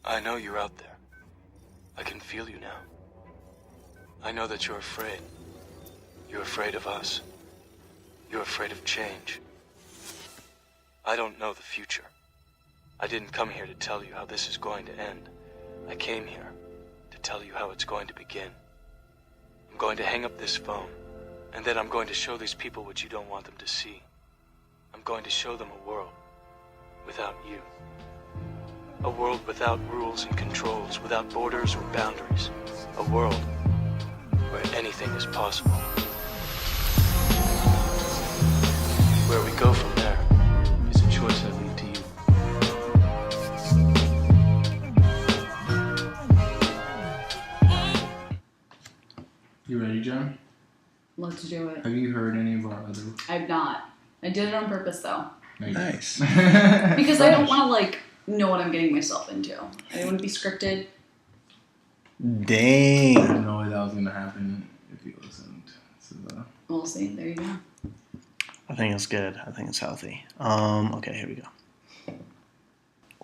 I know you're out there. I can feel you now. I know that you're afraid. You're afraid of us. You're afraid of change. I don't know the future. I didn't come here to tell you how this is going to end. I came here to tell you how it's going to begin. I'm going to hang up this phone, and then I'm going to show these people what you don't want them to see. I'm going to show them a world without you. A world without rules and controls, without borders or boundaries. A world where anything is possible. Where we go from there is a choice I leave to you. You ready, John? Let's do it. Have you heard any of our other? I've not. I did it on purpose though. Nice. Because I don't want to know what I'm getting myself into. I don't want to be scripted. Dang. I didn't know that was gonna happen if you listened. So, We'll see. There you go. I think it's good. I think it's healthy. Okay, here we go.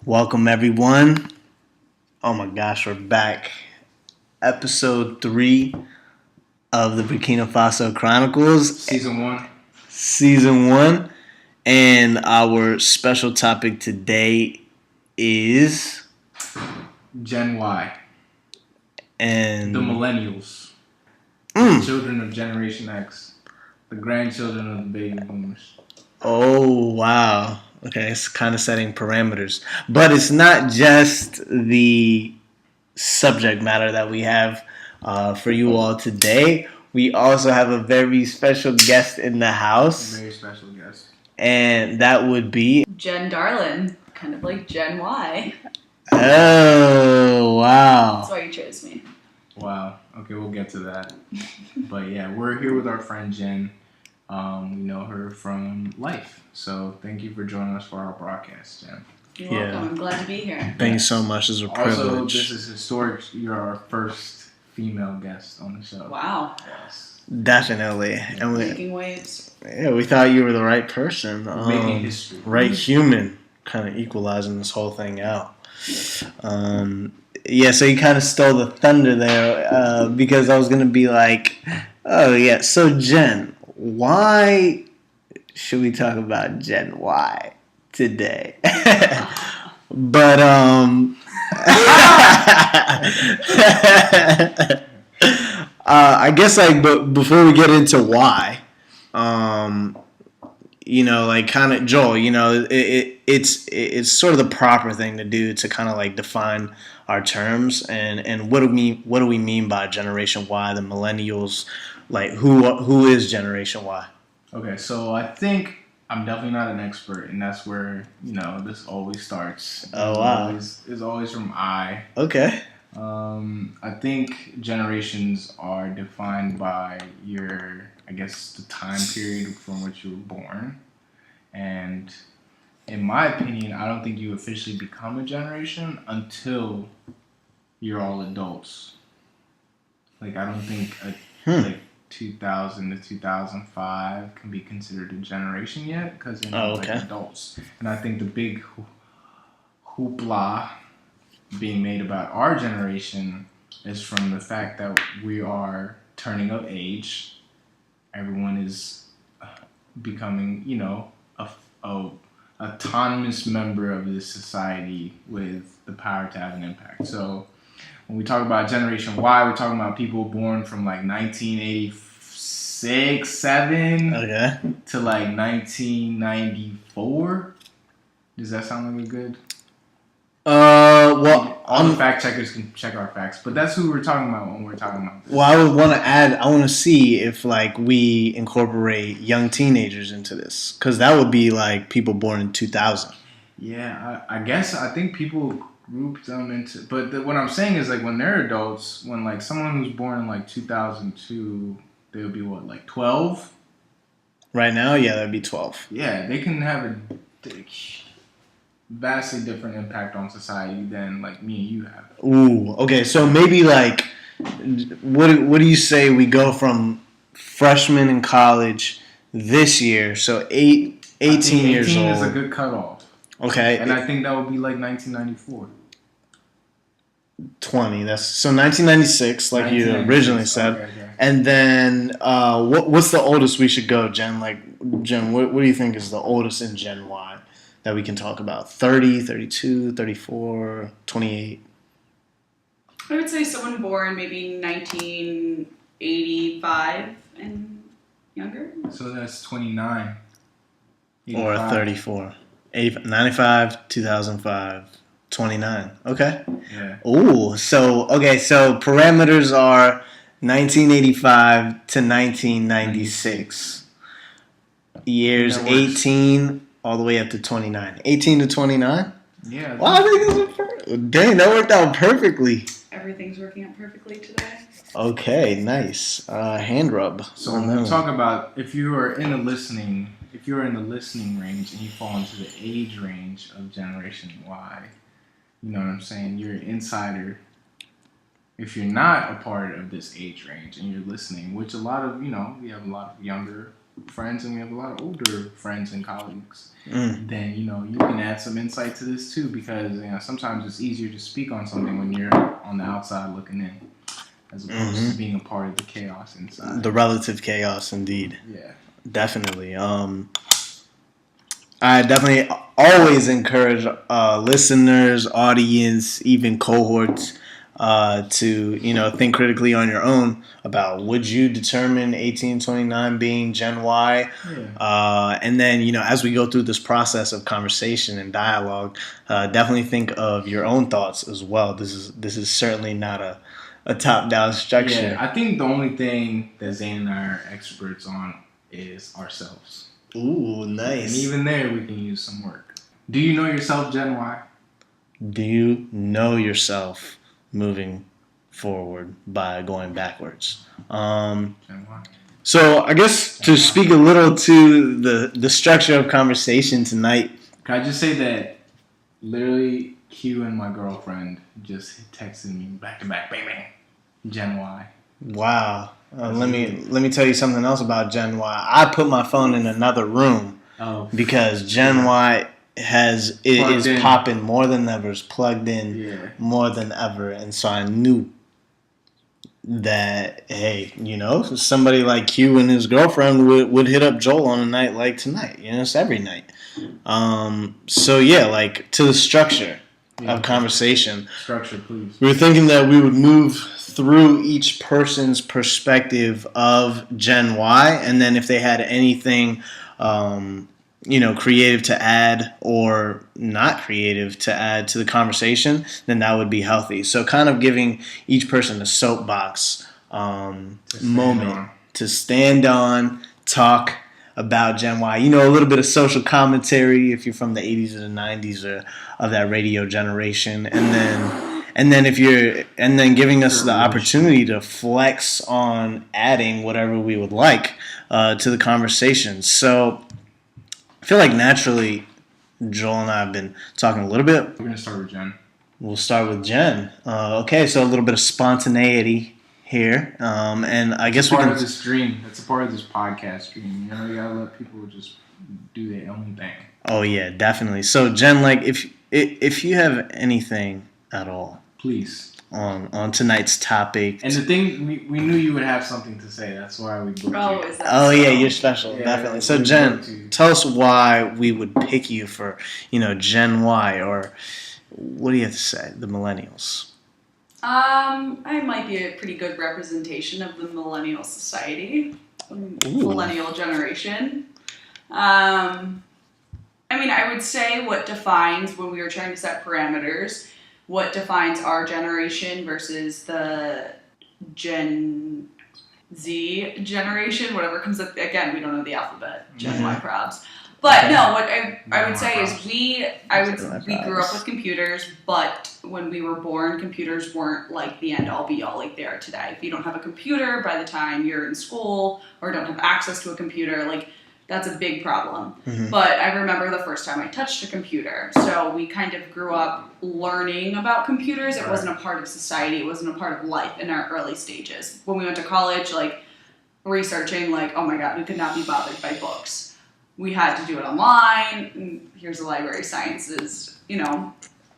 Welcome, everyone. Oh my gosh, we're back. Episode 3 of the Burkina Faso Chronicles. Season 1. And our special topic today is Gen Y. And the millennials. The children of Generation X. The grandchildren of the baby boomers. Oh, wow. Okay, it's kind of setting parameters. But it's not just the subject matter that we have for you all today. We also have a very special guest in the house. A very special guest. And that would be Jen Darland. Kind of like Gen Y. Oh, wow. That's why you chose me. Wow. Okay, we'll get to that. But yeah, we're here with our friend Jen. We know her from life. So thank you for joining us for our broadcast, Jen. You're welcome. I'm glad to be here. Thank you so much. It's a privilege. Also, this is historic. You're our first female guest on the show. Wow. Yes. Definitely. And Making waves. Yeah, we thought you were the right person. Making history. Right human. Kind of equalizing this whole thing out. Yeah, so you kind of stole the thunder there because I was going to be like, oh, yeah, so Jen, why should we talk about Gen Y today? But, I guess, but before we get into why, kind of Joel, it's sort of the proper thing to do to kind of define our terms and what do we mean by Generation Y, the millennials, who is Generation Y? Okay, so I think I'm definitely not an expert, and that's where this always starts. Oh wow, it's always from I. Okay. I think generations are defined by the time period from which you were born. And in my opinion, I don't think you officially become a generation until you're all adults. I don't think 2000 to 2005 can be considered a generation yet because they're not adults. And I think the big hoopla being made about our generation is from the fact that we are turning of age. Everyone is becoming, a autonomous member of this society with the power to have an impact. So when we talk about Generation Y, we're talking about people born from 1986, 7 to 1994. Does that sound like a good? Well, all the fact checkers can check our facts, but that's who we're talking about when we're talking about this. Well, I would want to add. I want to see if we incorporate young teenagers into this, because that would be people born in 2000. Yeah, I guess I think people group them into. But what I'm saying is when they're adults, when someone who's born in 2002, they would be what 12. Right now, yeah, that'd be 12. Yeah, they can have a vastly different impact on society than me and you have. Ooh, okay. So maybe what do you say we go from freshman in college this year, so 18 years old. 18 is a good cutoff. Okay. And I think that would be 1994. 20. That's so 1996, like you originally said. Okay. And then what's the oldest we should go, Jen? Like, Jen, what do you think is the oldest in Gen Y that we can talk about? 30, 32, 34, 28? I would say someone born maybe 1985 and younger. So that's 29. Or 85. 34. 95, 2005, 29. Okay. Yeah. Ooh, so parameters are 1985 to 1996. Years That works. 18 all the way up to 29. 18 to 29? Yeah. Wow, I think dang, that worked out perfectly. Everything's working out perfectly today. Okay, nice. Hand rub. So when we talk about if you're in the listening range and you fall into the age range of Generation Y, you know what I'm saying? You're an insider. If you're not a part of this age range and you're listening, which a lot of, we have a lot of younger friends and we have a lot of older friends and colleagues, then, you can add some insight to this too, because, sometimes it's easier to speak on something when you're on the outside looking in, as opposed to being a part of the chaos inside. The relative chaos, indeed. Yeah. Definitely. I definitely always encourage listeners, audience, even cohorts to think critically on your own about would you determine 1829 being Gen Y, and then as we go through this process of conversation and dialogue, definitely think of your own thoughts as well. This is certainly not a top-down structure. Yeah, I think the only thing that Zane and I are experts on is ourselves. Ooh, nice. And even there, we can use some work. Do you know yourself, Gen Y? Do you know yourself moving forward by going backwards? Gen Y. So I guess to speak a little to the structure of conversation tonight. Can I just say that literally Q and my girlfriend just texted me back to back, bang bang, Gen Y. Wow. Let me tell you something else about Gen Y. I put my phone in another room because Gen Y is popping more than ever, is plugged in more than ever, and so I knew that somebody like Q and his girlfriend would hit up Joel on a night like tonight. It's every night. So yeah, like to the structure of conversation. Structure, please. We were thinking that we would move through each person's perspective of Gen Y, and then if they had anything, creative to add or not creative to add to the conversation, then that would be healthy. So kind of giving each person a soapbox moment to stand on, talk about Gen Y. A little bit of social commentary if you're from the 80s or the 90s or of that radio generation, and then giving us the opportunity to flex on adding whatever we would like to the conversation. So I feel like naturally Joel and I have been talking a little bit. We're going to start with Jen. We'll start with Jen. Okay, so a little bit of spontaneity here. And I guess part of this dream. It's a part of this podcast dream. You gotta let people just do their own thing. Oh yeah, definitely. So Jen, like if you have anything at all, please, on tonight's topic. And the thing, we knew you would have something to say. That's why we booked you. Is that so? Yeah, you're special, definitely. So Jen, tell us why we would pick you for Gen Y, or what do you have to say, the millennials? I might be a pretty good representation of the millennial society, millennial generation. I would say what defines, when we were trying to set parameters, what defines our generation versus the Gen Z generation, whatever comes up. Again, we don't know the alphabet, Gen Y probs. But no, what I would say is we grew up with computers, but when we were born, computers weren't like the end all be all like they are today. If you don't have a computer by the time you're in school or don't have access to a computer, like that's a big problem. Mm-hmm. But I remember the first time I touched a computer. So we kind of grew up learning about computers. It wasn't a part of society. It wasn't a part of life in our early stages. When we went to college, like researching, like, oh my God, we could not be bothered by books. We had to do it online. And here's a library sciences,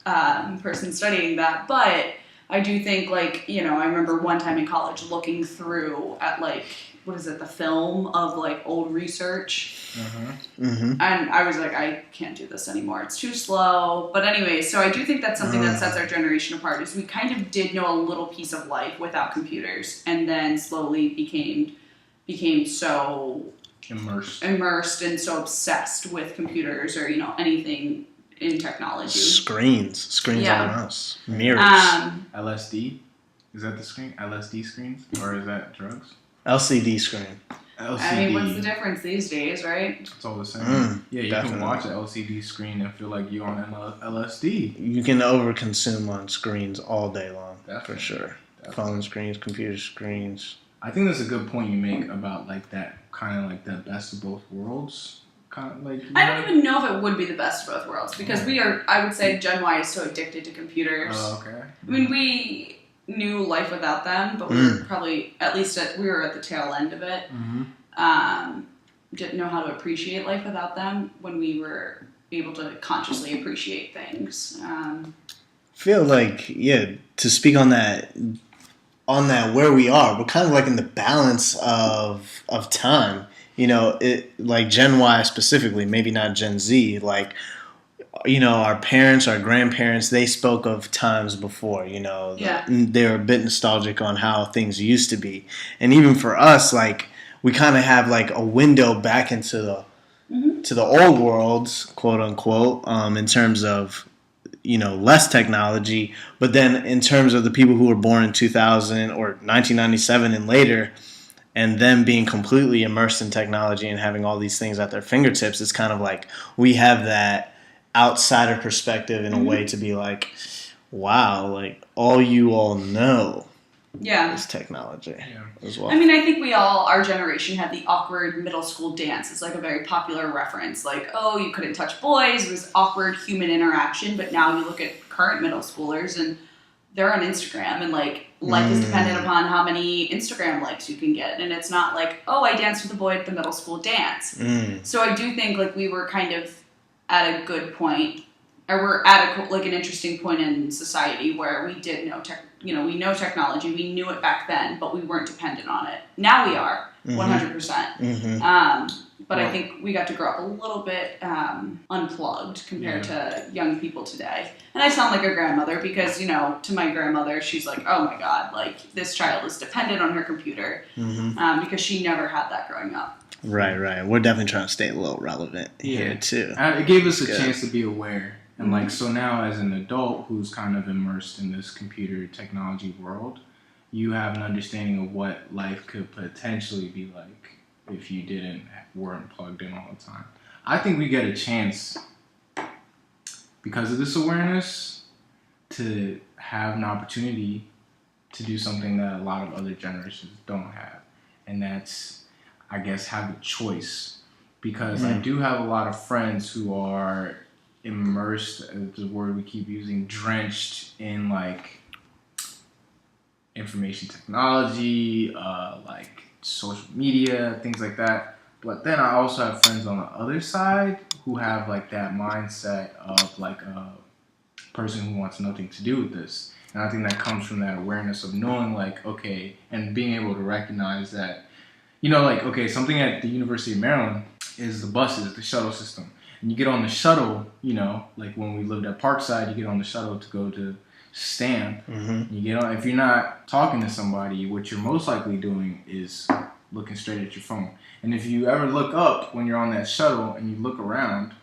person studying that. But I do think, like, you know, I remember one time in college looking through at, like, what is it, the film of, like, old research. Mm-hmm. And I was like, I can't do this anymore. It's too slow. But anyway, so I do think that's something that sets our generation apart, is we kind of did know a little piece of life without computers, and then slowly became so immersed and so obsessed with computers or, you know, anything in technology. Screens on us. Mirrors. LSD? Is that the screen? LSD screens? Or is that drugs? LCD screen. LCD. I mean, what's the difference these days, right? It's all the same. Yeah, you definitely. can watch an LCD screen and feel like you're on LSD. You can overconsume on screens all day long, Definitely. for sure. Definitely. Phone screens, computer screens. I think that's a good point you make about like that kind of like the best of both worlds. Kind of like, I don't even know if it would be the best of both worlds, because we are, I would say Gen Y is so addicted to computers. Oh, okay. I mean, we knew life without them, but we were probably, at least we were at the tail end of it. Didn't know how to appreciate life without them when we were able to consciously appreciate things. Feel like, to speak on that where we are, we're kind of like in the balance of time. You know, it like Gen Y specifically, maybe not Gen Z. Like, you know, our parents, our grandparents, they spoke of times before. You know, they were a bit nostalgic on how things used to be, and even for us, like, we kind of have like a window back into the old worlds, quote unquote, in terms of, you know, less technology, but then in terms of the people who were born in 2000 or 1997 and later, and them being completely immersed in technology and having all these things at their fingertips, it's kind of like we have that outsider perspective in a way to be like, wow, like all you all know is technology as well. I mean, I think our generation had the awkward middle school dance. It's like a very popular reference. Like, oh, you couldn't touch boys. It was awkward human interaction. But now you look at current middle schoolers and they're on Instagram, and like life is dependent upon how many Instagram likes you can get. And it's not like, oh, I danced with a boy at the middle school dance. So I do think like we were kind of at a good point, or we're at an interesting point in society where we did know we know technology, we knew it back then, but we weren't dependent on it. Now we are, 100%. But I think we got to grow up a little bit unplugged compared to young people today. And I sound like a grandmother because, you know, to my grandmother, she's like, oh my God, like this child is dependent on her computer because she never had that growing up. Right. We're definitely trying to stay a little relevant here too. It gave us a chance to be aware. And like, so now as an adult who's kind of immersed in this computer technology world, you have an understanding of what life could potentially be like if you weren't plugged in all the time. I think we get a chance because of this awareness to have an opportunity to do something that a lot of other generations don't have. And that's, I guess, have a choice. Because I do have a lot of friends who are immersed, the word we keep using, drenched in like information technology, like social media, things like that. But then I also have friends on the other side who have like that mindset of like a person who wants nothing to do with this. And I think that comes from that awareness of knowing like, okay, and being able to recognize that, you know, like, okay, something at the University of Maryland is the buses, the shuttle system. And you get on the shuttle, you know, like when we lived at Parkside, you get on the shuttle to go to Stan. You get on, if you're not talking to somebody, what you're most likely doing is looking straight at your phone. And if you ever look up when you're on that shuttle and you look around,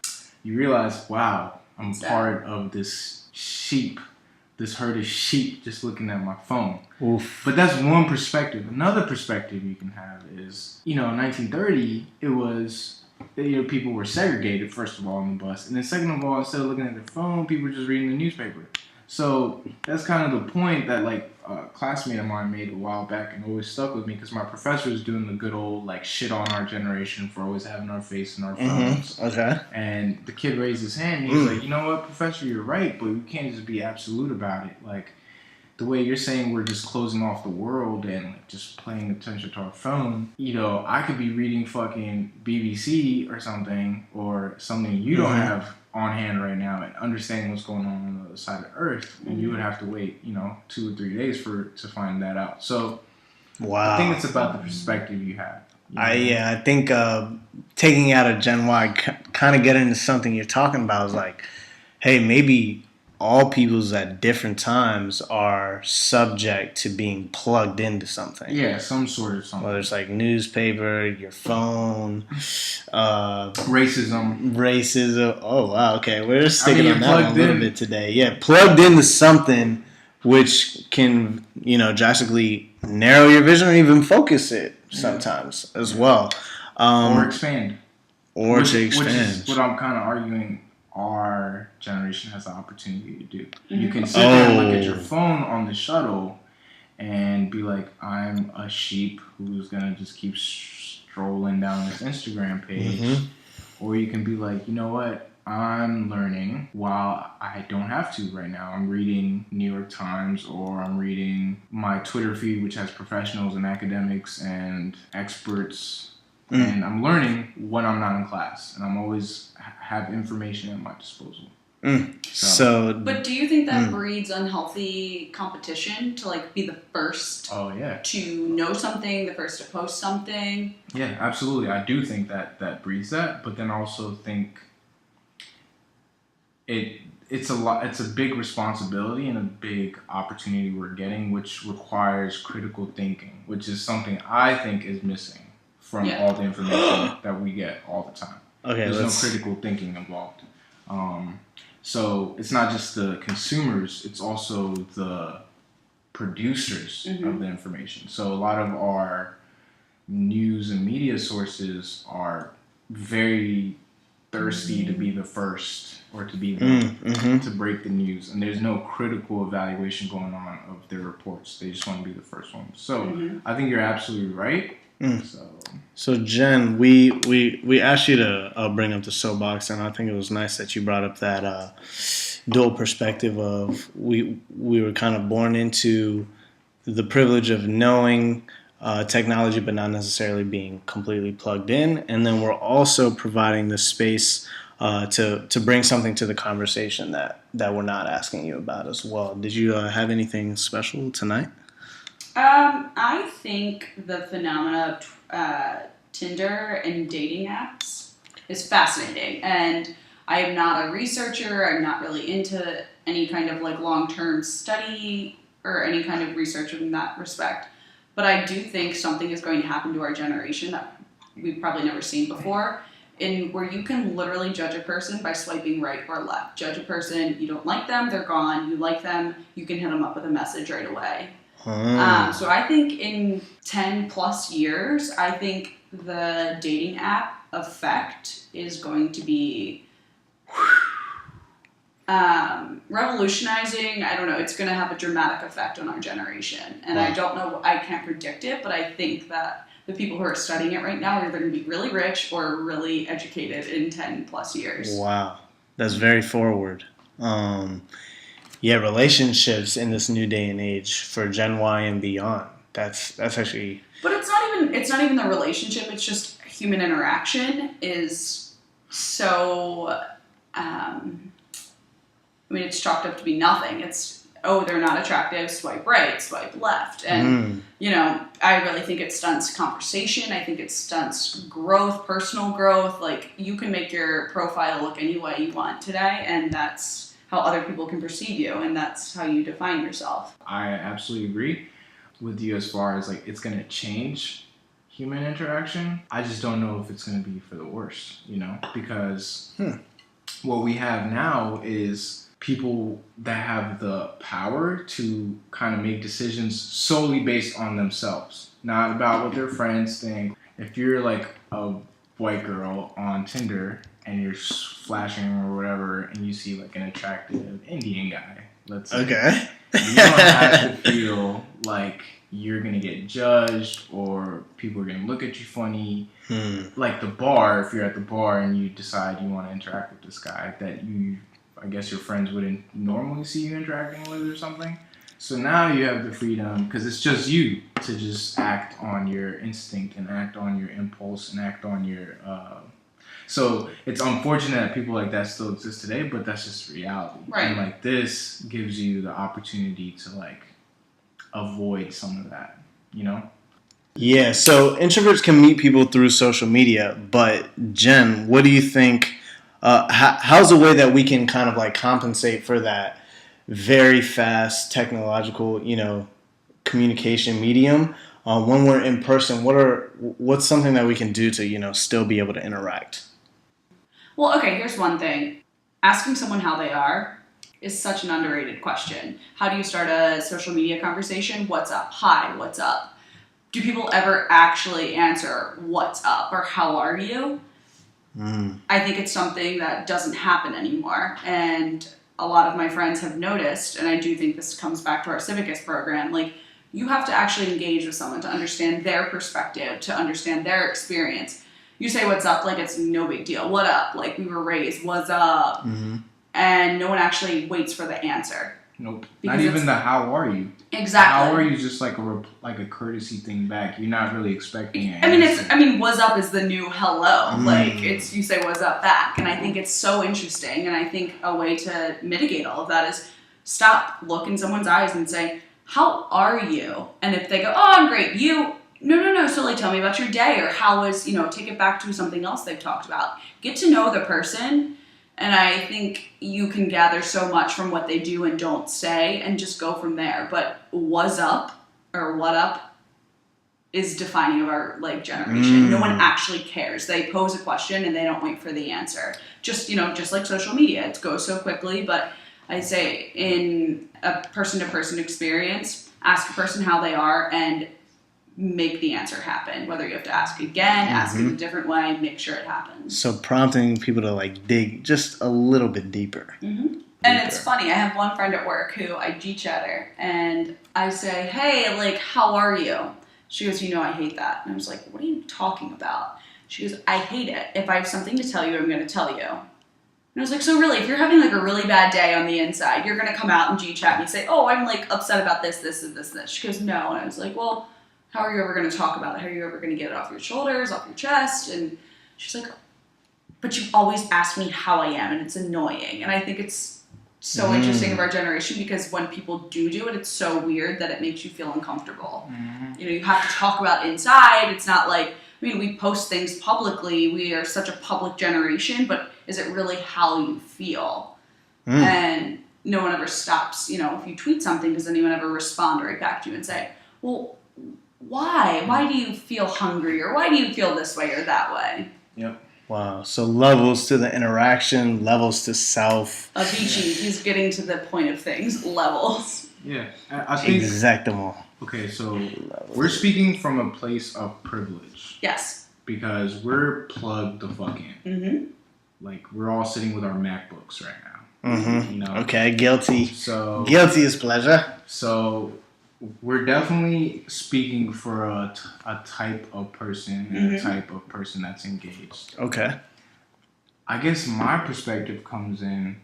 you realize, wow, I'm part of this herd of sheep just looking at my phone. Oof. But that's one perspective. Another perspective you can have is, you know, in 1930, it was, you know, people were segregated, first of all, on the bus. And then second of all, instead of looking at their phone, people were just reading the newspaper. So that's kind of the point that, like, a classmate of mine made a while back and always stuck with me because my professor was doing the good old, like, shit on our generation for always having our face in our phones. Okay. And the kid raised his hand and he was like, you know what, Professor, you're right, but we can't just be absolute about it. Like, the way you're saying we're just closing off the world and like just paying attention to our phone, you know, I could be reading fucking BBC or something you don't have on hand right now and understanding what's going on the other side of Earth, and you would have to wait, 2 or 3 days to find that out. So Wow. I think it's about the perspective you have. I think taking out of Gen Y, kind of getting into something you're talking about is like, hey, maybe all peoples at different times are subject to being plugged into something. Yeah, some sort of something. Whether it's like newspaper, your phone, racism. Oh, wow. Okay, we're sticking on that one a little bit today. Yeah, plugged into something which can, drastically narrow your vision or even focus it sometimes as well. Or expand. Which is what I'm kind of arguing our generation has the opportunity to do. You can sit there and look at your phone on the shuttle and be like, I'm a sheep who's going to just keep strolling down this Instagram page. Or you can be like, you know what? I'm learning while I don't have to right now. I'm reading New York Times, or I'm reading my Twitter feed, which has professionals and academics and experts. And I'm learning when I'm not in class. And I'm always have information at my disposal. But do you think that breeds unhealthy competition to like be the first to know something, the first to post something? Yeah, absolutely. I do think that breeds that, but then I also think it's a big responsibility and a big opportunity we're getting, which requires critical thinking, which is something I think is missing from all the information that we get all the time. There's no critical thinking involved. So it's not just the consumers, it's also the producers of the information. So a lot of our news and media sources are very thirsty to be the first or to be to break the news, and there's no critical evaluation going on of their reports. They just want to be the first one. So I think you're absolutely right. So Jen, we asked you to bring up the soapbox, and I think it was nice that you brought up that dual perspective of we were kind of born into the privilege of knowing technology, but not necessarily being completely plugged in, and then we're also providing the space to bring something to the conversation that we're not asking you about as well. Did you have anything special tonight? I think the phenomena of Tinder and dating apps is fascinating, and I am not a researcher. I'm not really into any kind of like long-term study or any kind of research in that respect, but I do think something is going to happen to our generation that we've probably never seen before, in where you can literally judge a person by swiping right or left. Judge a person, you don't like them, they're gone. You like them, you can hit them up with a message right away. So I think in 10 plus years, I think the dating app effect is going to be revolutionizing. I don't know. It's going to have a dramatic effect on our generation. And I don't know. I can't predict it, but I think that the people who are studying it right now are either going to be really rich or really educated in 10 plus years. Wow. That's very forward. Relationships in this new day and age for Gen Y and beyond. That's actually. But it's not even the relationship. It's just human interaction is so. It's chalked up to be nothing. It's they're not attractive. Swipe right, swipe left, and I really think it stunts conversation. I think it stunts growth, personal growth. Like you can make your profile look any way you want today, and that's how other people can perceive you, and that's how you define yourself. I absolutely agree with you as far as like it's going to change human interaction. I just don't know if it's going to be for the worst, because what we have now is people that have the power to kind of make decisions solely based on themselves, not about what their friends think. If you're like a white girl on Tinder and you're flashing or whatever, and you see like an attractive Indian guy, let's say, you don't have to feel like you're gonna get judged or people are gonna look at you funny. Like the bar, if you're at the bar and you decide you want to interact with this guy that I guess your friends wouldn't normally see you interacting with or something. So now you have the freedom, because it's just you, to just act on your instinct and act on your impulse and act on your So it's unfortunate that people like that still exist today, but that's just reality. Right. And like this gives you the opportunity to like avoid some of that, you know? Yeah, so introverts can meet people through social media, but Jen, what do you think? How's a way that we can kind of like compensate for that very fast technological, communication medium when we're in person? What's something that we can do to still be able to interact? Well, okay, here's one thing. Asking someone how they are is such an underrated question. How do you start a social media conversation? What's up? Hi, what's up? Do people ever actually answer what's up or how are you? I think it's something that doesn't happen anymore. And a lot of my friends have noticed, and I do think this comes back to our Civicus program, like you have to actually engage with someone to understand their perspective, to understand their experience. You say what's up like it's no big deal. What up? Like we were raised, what's up? And no one actually waits for the answer. Nope. Because not even the how are you. Exactly. How are you is just like a courtesy thing back. You're not really expecting it. I mean, what's up is the new hello. Like it's you say what's up back, and I think it's so interesting. And I think a way to mitigate all of that is stop, look in someone's eyes, and say, "How are you?" And if they go, "Oh, I'm great," no. So like, tell me about your day, or how was take it back to something else they've talked about. Get to know the person. And I think you can gather so much from what they do and don't say and just go from there. But what's up or what up is defining of our generation. No one actually cares. They pose a question and they don't wait for the answer. Just like social media. It goes so quickly. But I say in a person-to-person experience, ask a person how they are and make the answer happen. Whether you have to ask again, ask in a different way, make sure it happens. So prompting people to dig just a little bit deeper. And it's funny, I have one friend at work who I G-chat her, and I say, hey, how are you? She goes, I hate that. And I was like, what are you talking about? She goes, I hate it. If I have something to tell you, I'm going to tell you. And I was like, so really, if you're having a really bad day on the inside, you're going to come out and G-chat me and say, oh, I'm upset about this, this, and this, and this. She goes, no. And I was like, well, how are you ever going to talk about it? How are you ever going to get it off your shoulders, off your chest? And she's like, but you always ask me how I am, and it's annoying. And I think it's so interesting of our generation because when people do it, it's so weird that it makes you feel uncomfortable. You have to talk about inside. It's not we post things publicly. We are such a public generation, but is it really how you feel? And no one ever stops. If you tweet something, does anyone ever respond right back to you and say, well, why? Why do you feel hungry? Or why do you feel this way or that way? Yep. Wow. So levels to the interaction, levels to self. Avicii, he's getting to the point of things. Levels. Yeah. I think... Exactamo. Okay, so we're speaking from a place of privilege. Yes. Because we're plugged the fuck in. We're all sitting with our MacBooks right now. Okay, guilty. So guilty as pleasure. So we're definitely speaking for a type of person and a type of person that's engaged. Okay. I guess my perspective comes in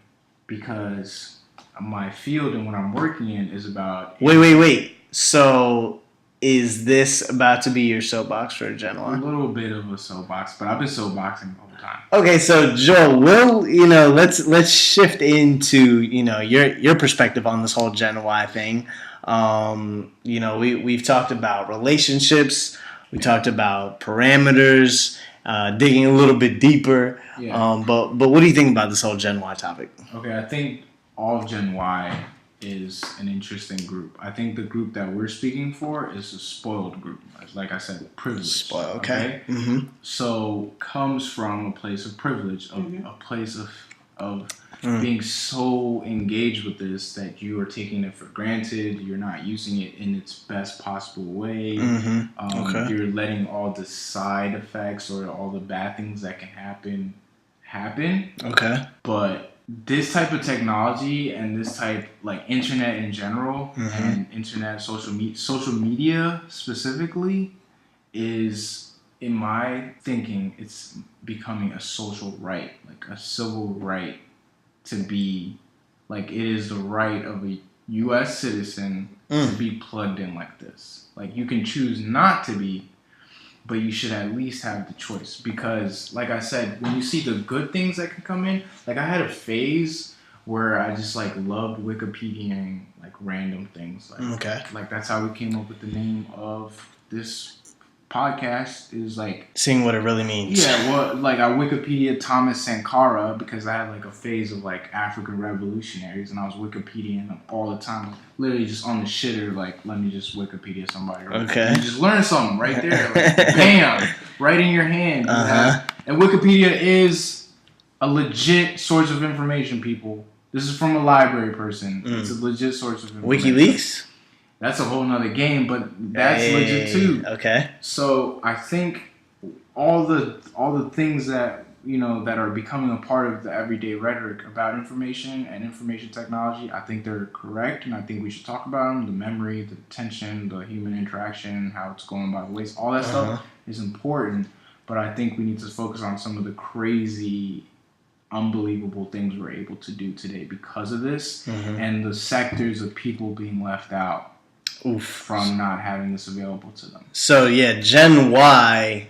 because my field and what I'm working in is about... Wait. So is this about to be your soapbox for Genoa? A little bit of a soapbox, but I've been soapboxing the whole time. Okay, so Joel, let's shift into your perspective on this whole Gen Y thing. We've talked about relationships, we talked about parameters, digging a little bit deeper. Yeah. But what do you think about this whole Gen Y topic? Okay, I think all of Gen Y is an interesting group. I think the group that we're speaking for is a spoiled group. Like I said, privileged. Spoiled, okay. So comes from a place of privilege, a place of being so engaged with this that you are taking it for granted. You're not using it in its best possible way. You're letting all the side effects or all the bad things that can happen. Okay. But this type of technology and this type internet in general and internet social media specifically is, in my thinking, it's becoming a social right, a civil right to be it is the right of a U.S. citizen to be plugged in like this. You can choose not to be, but you should at least have the choice. Because, like I said, when you see the good things that can come in, like I had a phase where I just like loved Wikipediaing like random things. Like that's how we came up with the name of this podcast. Is like seeing what it really means. Yeah, well, like I Wikipedia Thomas Sankara because I had like a phase of like African revolutionaries, and I was Wikipediaing them all the time, like, literally just on the shitter. Like, let me just Wikipedia somebody. Right? Okay, and you just learn something right there. Like, bam, right in your hand. And Wikipedia is a legit source of information, people. This is from a library person. It's a legit source of information. WikiLeaks? That's a whole nother game, but that's legit too. Okay. So I think all the things that that are becoming a part of the everyday rhetoric about information and information technology, I think they're correct, and I think we should talk about them. The memory, the attention, the human interaction, how it's going by the ways, all that stuff is important. But I think we need to focus on some of the crazy, unbelievable things we're able to do today because of this, and the sectors of people being left out from not having this available to them. So yeah, Gen Y,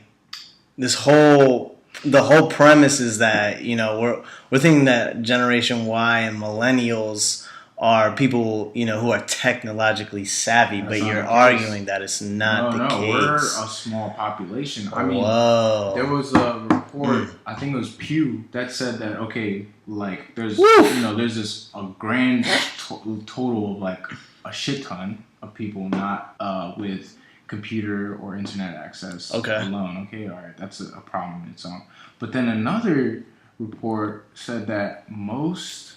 the whole premise is that we're thinking that Generation Y and Millennials are people who are technologically savvy, but you're arguing that it's not the case. We're a small population. I mean, there was a report, I think it was Pew, that said that like there's there's this a grand total of like a shit ton of people not with computer or internet access alone. Okay, all right, that's a problem in its own. But then another report said that most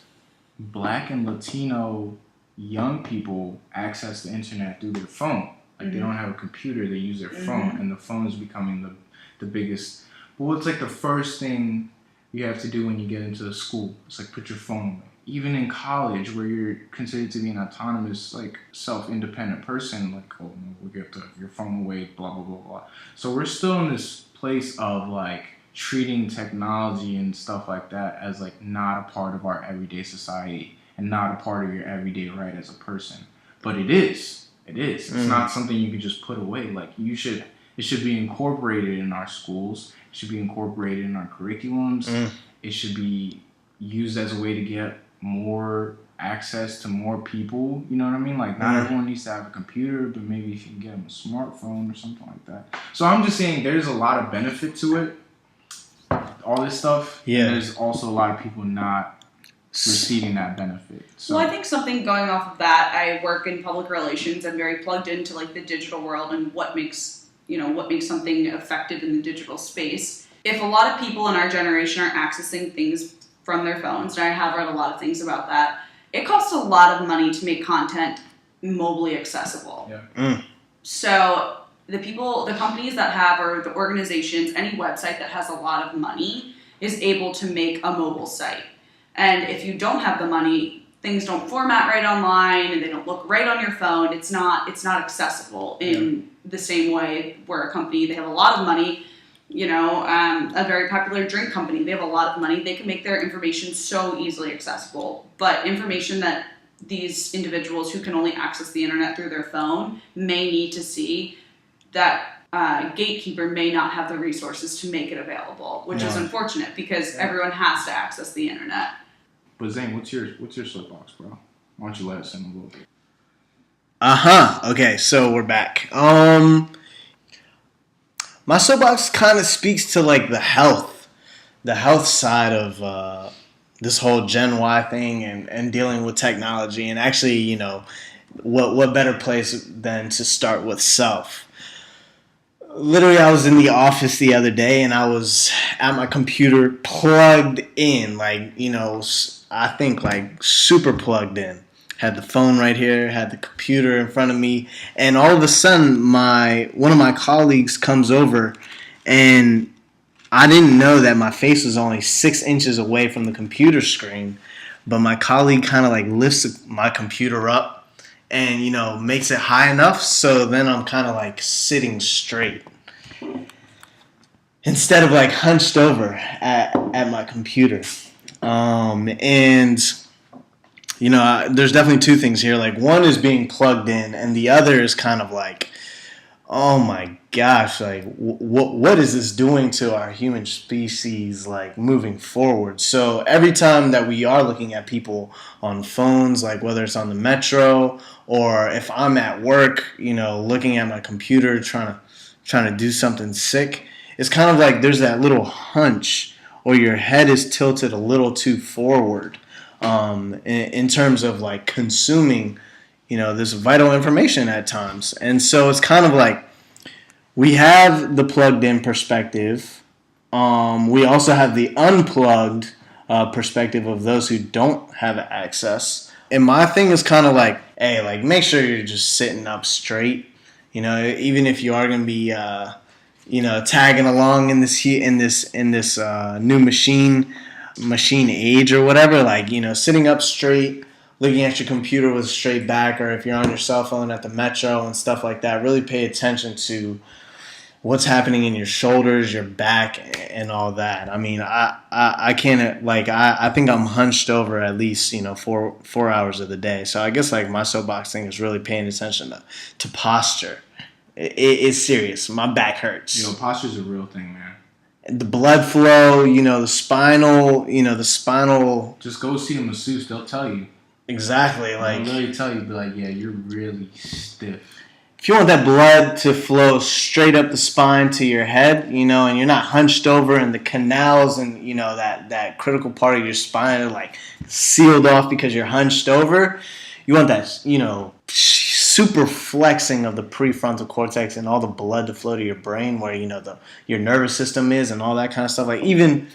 Black and Latino young people access the internet through their phone. Like they don't have a computer, they use their phone, and the phone is becoming the biggest. Well, it's like the first thing you have to do when you get into school. It's like put your phone away. Even in college, where you're considered to be an autonomous, like self-independent person, like we get your phone away, blah blah blah blah. So we're still in this place of like treating technology and stuff like that as like not a part of our everyday society and not a part of your everyday right as a person. But it is. It's not something you can just put away. Like it should be incorporated in our schools. It should be incorporated in our curriculums. It should be used as a way to get more access to more people. You know what I mean? Like not everyone needs to have a computer, but maybe if you can get them a smartphone or something like that. So I'm just saying there's a lot of benefit to it. All this stuff. Yeah. There's also a lot of people not receiving that benefit. So. Well, I think something going off of that, I work in public relations. I'm very plugged into like the digital world and what makes something effective in the digital space. If a lot of people in our generation are accessing things from their phones, and I have read a lot of things about that, it costs a lot of money to make content mobilely accessible. Yeah. So the companies that have, or the organizations, any website that has a lot of money is able to make a mobile site. And if you don't have the money, things don't format right online and they don't look right on your phone. It's not accessible in the same way where a company, they have a lot of money, a very popular drink company, they have a lot of money, they can make their information so easily accessible. But information that these individuals who can only access the internet through their phone may need to see, that gatekeeper may not have the resources to make it available, which is unfortunate because everyone has to access the internet. But Zane, what's your soapbox, bro? Why don't you let us in a little bit? Okay, so we're back. My soapbox kind of speaks to like the health side of this whole Gen Y thing and dealing with technology. And actually, what better place than to start with self? Literally, I was in the office the other day and I was at my computer plugged in, I think like super plugged in. Had the phone right here, had the computer in front of me, and all of a sudden one of my colleagues comes over, and I didn't know that my face was only 6 inches away from the computer screen, but my colleague kind of like lifts my computer up and, makes it high enough so then I'm kind of like sitting straight instead of like hunched over at my computer. There's definitely two things here. Like one is being plugged in and the other is kind of like oh my gosh, like what is this doing to our human species, like moving forward? So every time that we are looking at people on phones, like whether it's on the metro or if I'm at work, looking at my computer trying to do something sick, it's kind of like there's that little hunch or your head is tilted a little too forward in terms of like consuming this vital information at times. And so it's kind of like we have the plugged in perspective. We also have the unplugged perspective of those who don't have access. And my thing is kind of like, hey, like make sure you're just sitting up straight. Even if you are going to be, tagging along in this new machine age or whatever, like, sitting up straight, looking at your computer with a straight back, or if you're on your cell phone at the metro and stuff like that, really pay attention to what's happening in your shoulders, your back, and all that. I mean, I can't, like, I think I'm hunched over at least, 4 hours of the day. So I guess, like, my soapbox thing is really paying attention to posture. It's serious. My back hurts. Posture's a real thing, man. The blood flow, the spinal. Just go see a masseuse. They'll tell you. Exactly. Like, they'll really tell you, be like, yeah, you're really stiff. If you want that blood to flow straight up the spine to your head, and you're not hunched over and the canals and, that critical part of your spine are like sealed off because you're hunched over, you want that, super flexing of the prefrontal cortex and all the blood to flow to your brain where, your nervous system is and all that kind of stuff. Like even,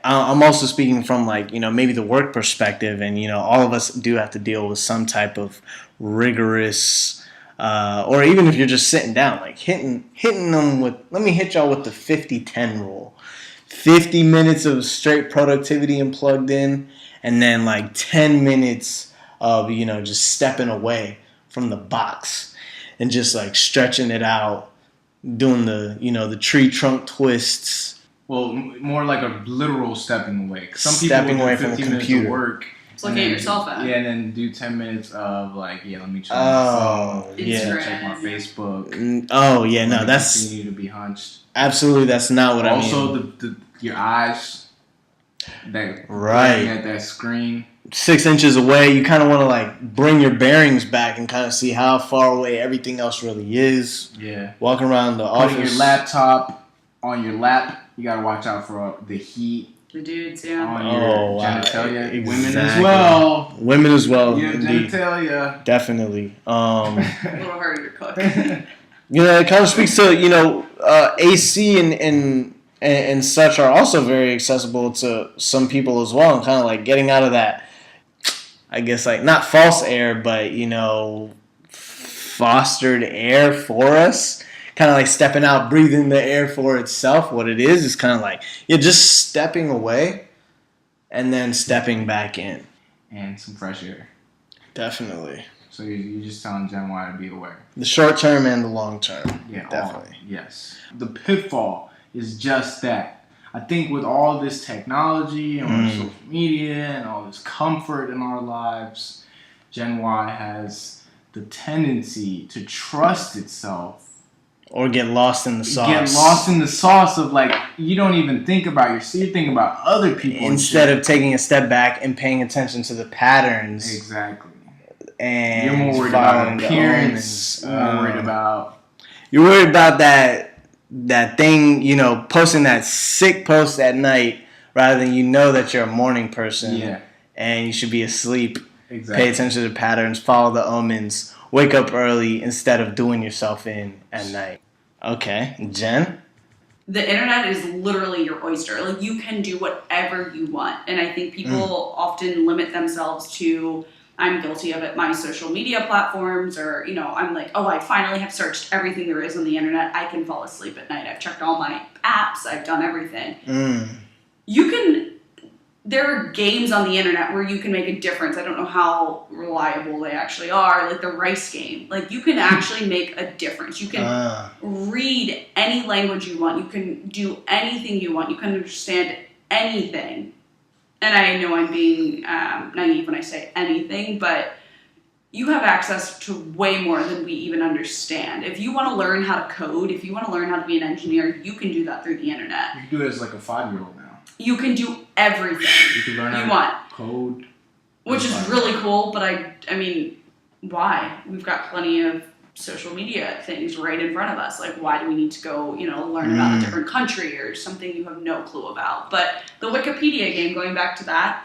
I'm also speaking from like, maybe the work perspective and, all of us do have to deal with some type of rigorous, or even if you're just sitting down, like hitting them with, let me hit y'all with the 50-10 rule. 50 minutes of straight productivity and plugged in, and then like 10 minutes of, just stepping away from the box and just like stretching it out, doing the, the tree trunk twists. Well, more like a literal stepping away. Some Stepping people will away do from the 15 minutes computer. of work. It's looking at your cell phone. Yeah, and then do 10 minutes of like, let me check my phone. Instagram. Check my Facebook. No, that's continue to be hunched. Absolutely, that's not what I mean. Also, your eyes, that right at that screen. 6 inches away, you kind of want to like bring your bearings back and kind of see how far away everything else really is. Yeah. Walking around the office. Putting your laptop on your lap, you gotta watch out for the heat. The dudes, yeah. On your genitalia. Exactly. Women as well. Women as well. Your indeed. genitalia. Definitely. A little harder to cook. It kind of speaks to, AC and such are also very accessible to some people as well, and kind of like getting out of that, I guess, like not false air, but fostered air for us. Kind of like stepping out, breathing the air for itself. What it is kind of like you're just stepping away and then stepping back in. And some fresh air. Definitely. So you're just telling Gen Y to be aware. The short term and the long term. Yeah, definitely. Yes. The pitfall is just that. I think with all this technology and our social media and all this comfort in our lives, Gen Y has the tendency to trust itself. Or get lost in the sauce. Get lost in the sauce of like, you don't even think about yourself, you're thinking about other people. Instead of taking a step back and paying attention to the patterns. Exactly. And you're more worried about appearance. You're worried about that thing, posting that sick post at night rather than that you're a morning person. Yeah. And you should be asleep. Exactly. Pay attention to the patterns, follow the omens, wake up early instead of doing yourself in at night. Okay. Jen? The internet is literally your oyster. Like, you can do whatever you want. And I think people often limit themselves to, I'm guilty of it, my social media platforms, or, I'm like, oh, I finally have searched everything there is on the internet. I can fall asleep at night. I've checked all my apps. I've done everything. There are games on the internet where you can make a difference. I don't know how reliable they actually are. Like the rice game. Like, you can actually make a difference. You can read any language you want. You can do anything you want. You can understand anything. And I know I'm being naive when I say anything, but you have access to way more than we even understand. If you want to learn how to code, if you want to learn how to be an engineer, you can do that through the internet. You can do it as like a 5-year-old now. You can do everything You can learn you how want, to code. which is really cool. But I mean, why? We've got plenty of social media things right in front of us. Like, why do we need to go, learn about a different country or something you have no clue about? But the Wikipedia game, going back to that,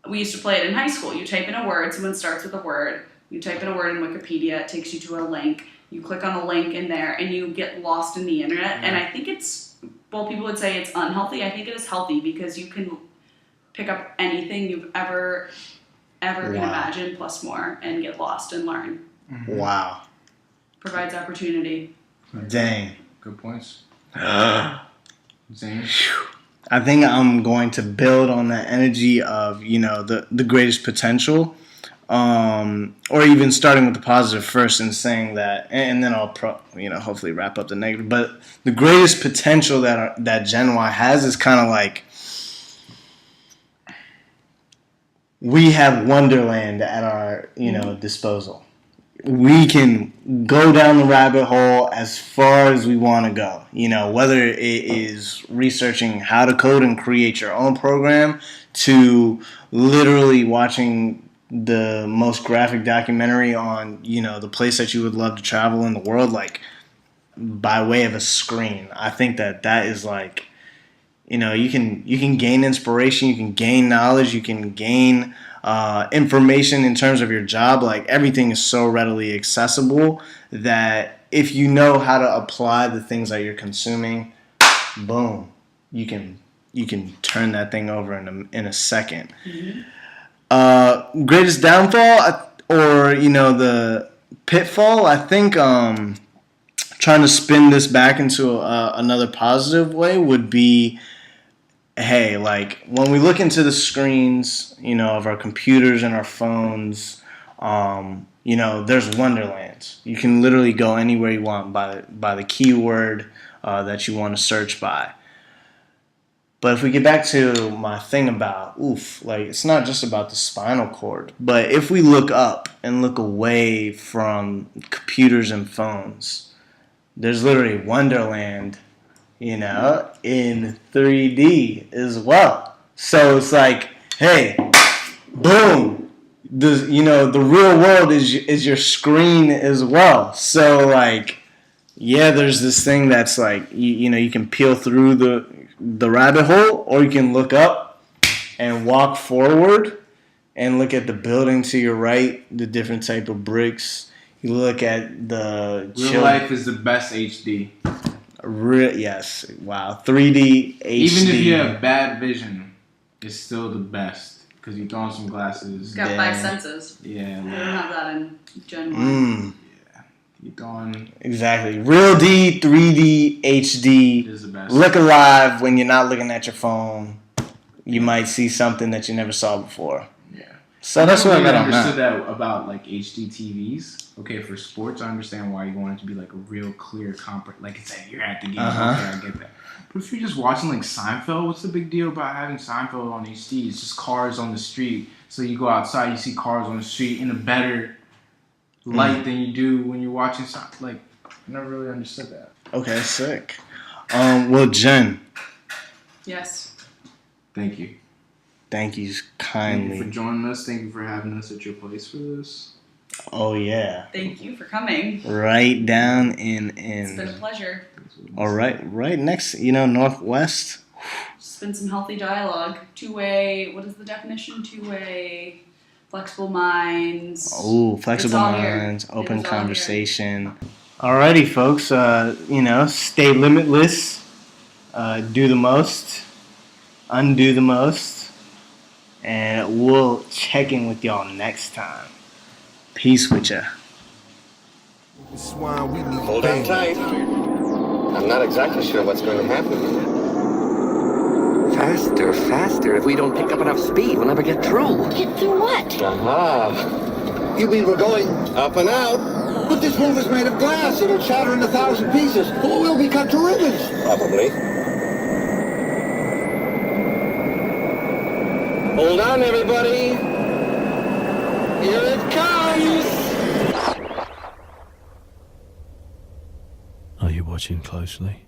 we used to play it in high school. You type in a word, someone starts with a word, you type in a word in Wikipedia, it takes you to a link, you click on a link in there, and you get lost in the internet. And I think people would say it's unhealthy. I think it is healthy because you can pick up anything you've ever can imagine, plus more, and get lost and learn. Mm-hmm. Wow. Provides opportunity. Dang. Good points. Zane? I think I'm going to build on that energy of, the greatest potential, or even starting with the positive first and saying that, and then I'll hopefully wrap up the negative. But the greatest potential that Gen Y has is kind of like, we have Wonderland at our, disposal. We can go down the rabbit hole as far as we want to go. Whether it is researching how to code and create your own program, to literally watching the most graphic documentary on, the place that you would love to travel in the world, like by way of a screen. I think that is like, you can gain inspiration, you can gain knowledge, you can gain information in terms of your job. Like, everything is so readily accessible that if you know how to apply the things that you're consuming, boom, you can turn that thing over in a second. Mm-hmm. Greatest downfall or the pitfall, I think trying to spin this back into another positive way would be, hey, like, when we look into the screens, of our computers and our phones, there's wonderlands. You can literally go anywhere you want by the keyword that you want to search by. But if we get back to my thing about, it's not just about the spinal cord, but if we look up and look away from computers and phones, there's literally wonderland, in 3D as well. So it's like, hey, boom, the real world is your screen as well. So like, yeah, there's this thing that's like, you can peel through the rabbit hole, or you can look up and walk forward and look at the building to your right, the different type of bricks. You look at the real life is the best HD. Yes, wow, 3D HD. Even if you have bad vision, it's still the best because you throw on some glasses. It's got 5 senses. Yeah, we don't have that in Gen 1. Yeah, you throw on exactly. Real D, 3D, HD. is the best. Look alive when you're not looking at your phone. You might see something that you never saw before. Yeah. So that's what I got on that. I understood that about like HD TVs. Okay, for sports, I understand why you want it to be like a real clear like it's like you're at the game. Uh-huh. Okay, I get that. But if you're just watching like Seinfeld, what's the big deal about having Seinfeld on HD? It's just cars on the street. So you go outside, you see cars on the street in a better light than you do when you're watching Seinfeld. Like, I never really understood that. Okay, sick. Well, Jen. Yes. Thank you. Thank you Thank kindly. you for joining us. Thank you for having us at your place for this. Oh yeah. Thank you for coming. Right down in. It's been a pleasure. All right, right next, northwest. It's been some healthy dialogue. Two-way. What is the definition? Two-way. Flexible minds. Oh, flexible minds, open conversation. Alrighty, folks. Stay limitless. Do the most. Undo the most. And we'll check in with y'all next time. Peace with ya. Hold on tight. I'm not exactly sure what's going to happen yet. Faster, faster. If we don't pick up enough speed, we'll never get through. Get through what? Aha. You mean we're going? Up and out. But this roof is made of glass. It'll shatter in 1,000 pieces. Or we'll be cut to ribbons. Probably. Hold on, everybody. Here it comes. watching closely.